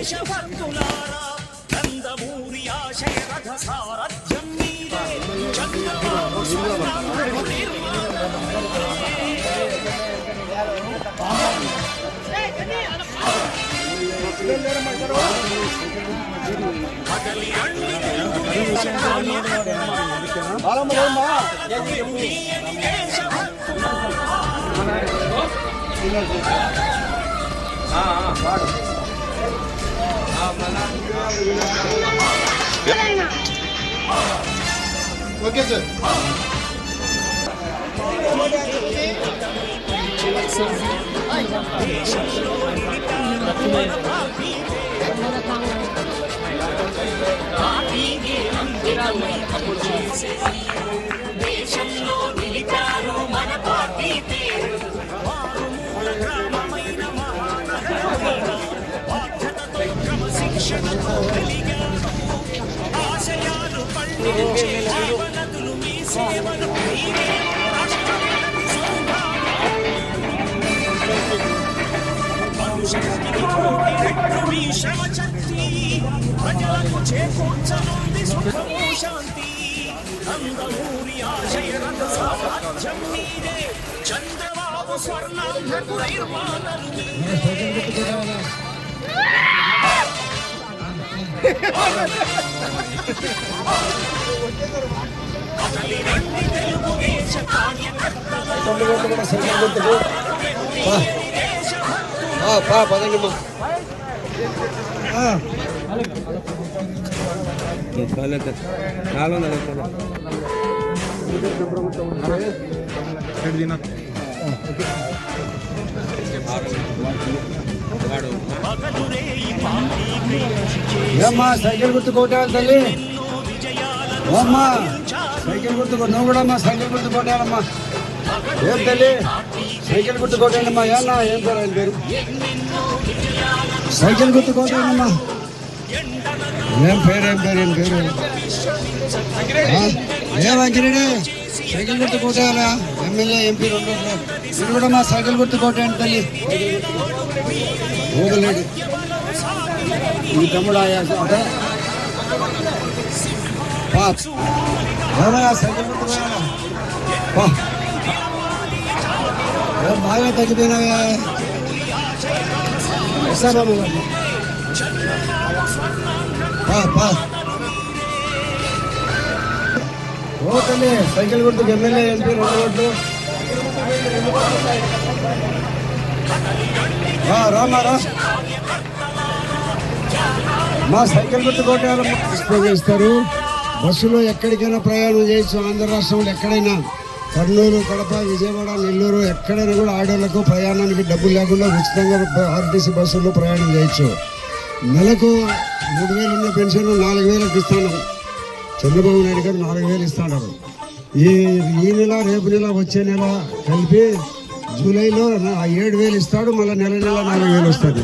దేశభక్తులారా నందమూరి ఆశయ రథ సారథ్యం మీదే చంద్రబాబు స్వర్ణాంధ్రకు కదలి రండి తెలుగుదేశం ఓకే సార్. దేశంలో నిలిపారు మన పార్టీ పేరు మారుమూల గ్రామమైన మహానగరం బాధ్యతతో క్రమశిక్షణతో కలిగారు ఆశయాలు పండించే జీవనదులు మీ సేవలు మీరే రాష్ట్రానికి భవిష్యత్తుకి కోటి రెట్లు మీ శ్రమ శక్తి ప్రజలకు చేకూర్చనుంది సుఖము శాంతి నందమూరి ఆశయ రథ సారథ్యం మీదే చంద్రబాబు స్వర్ణాంధ్రకు నిర్మాణలు కదలి రండి తెలుగుదేశ ఏమ్మా సైకిల్ గుర్తు కొట్టాలి తల్లి. అమ్మా సైకిల్ గుర్తు నువ్వు కూడా అమ్మా సైకిల్ గుర్తు కొట్టాలమ్మా. ఏం తల్లి సైకిల్ గుర్తు కొట్టానమ్మా. ఏమన్నా ఏం పేరు ఆయన పేరు? సైకిల్ గుర్తు కొట్టానమ్మా. ఏం పేరు ఏం పేరు ఏం పేరు? ఏం అంకిరెడ్డి సైకిల్ గుర్తు కొట్టాలా? ఎమ్మెల్యే ఎంపీ రెండు మీరు కూడా మా సైకిల్ గుర్తు కొట్టాను తల్లి. ఊగలేడు మీ తమ్ముడు అంటే ఏమయ్యా సైకిల్ గుర్తు బాగా తగ్గిపోయినావా? బాబు ఓ తల్లి సైకిల్ గుర్తుకు ఎమ్మెల్యే ఎంపీ 2 ఓట్లు. రామారా మా సైకిల్ గుర్తు కొట్టాలమ్మా. ఇస్తారు బస్సులో ఎక్కడికైనా ప్రయాణం చేయొచ్చు. ఆంధ్ర రాష్ట్రంలో ఎక్కడైనా కర్నూలు, కడప, విజయవాడ, నెల్లూరు ఎక్కడైనా కూడా ఆడవాళ్లకు ప్రయాణానికి డబ్బులు లేకుండా ఉచితంగా ఆర్టీసీ బస్సుల్లో ప్రయాణం చేయొచ్చు. నెలకు 3,000 ఉన్న పెన్షన్ 4,000కి ఇస్తాను. చంద్రబాబు నాయుడు గారు 4,000 ఇస్తాడు. ఈ నెల రేపు నెల వచ్చే నెల కలిపి జూలైలో 7,000 ఇస్తాడు. మళ్ళీ నెల 4,000 వస్తుంది.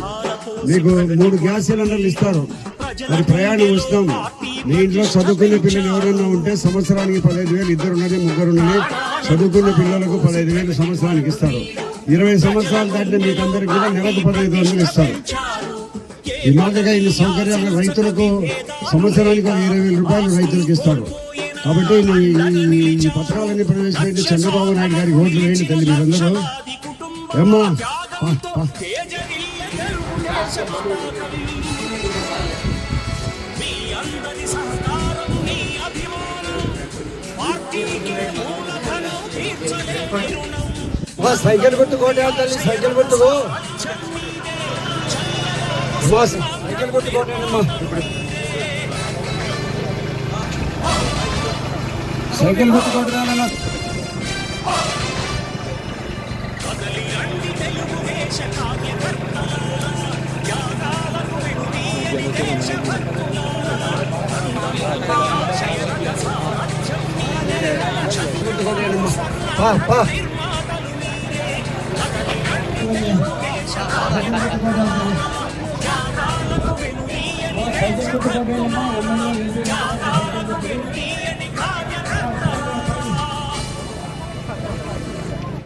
మీకు 3 గ్యాస్ సిలిండర్లు ఇస్తారు. మరి ప్రయాణం వస్తాం. మీ ఇంట్లో చదువుకునే పిల్లలు ఎవరైనా ఉంటే సంవత్సరానికి 15,000 ఇద్దరు ఉన్నది ముగ్గురు ఉన్నది చదువుకునే పిల్లలకు 15,000 సంవత్సరానికి ఇస్తారు. 20 సంవత్సరాలు దాటిన మీకు అందరికి కూడా నెలకు 15,000 ఇస్తారు. ఈ మాదిరిగా ఇన్ని సౌకర్యాలు రైతులకు సంవత్సరానికి 20,000 రూపాయలు రైతులకు ఇస్తారు. కాబట్టి ఈ పథకాలన్నీ ప్రవేశపెట్టి చంద్రబాబు నాయుడు గారికి ఓట్లు వేయండి తల్లి మీరందరూ. ఏమ్మా సైకిల్ గుర్తు కోటాలి తల్లి. సైకిల్ గుర్తుకు సైకిల్ గుర్తు కోటానమ్మా. సైకిల్ గుర్తు కోటాలన్నా. సైకిల్ గుర్తు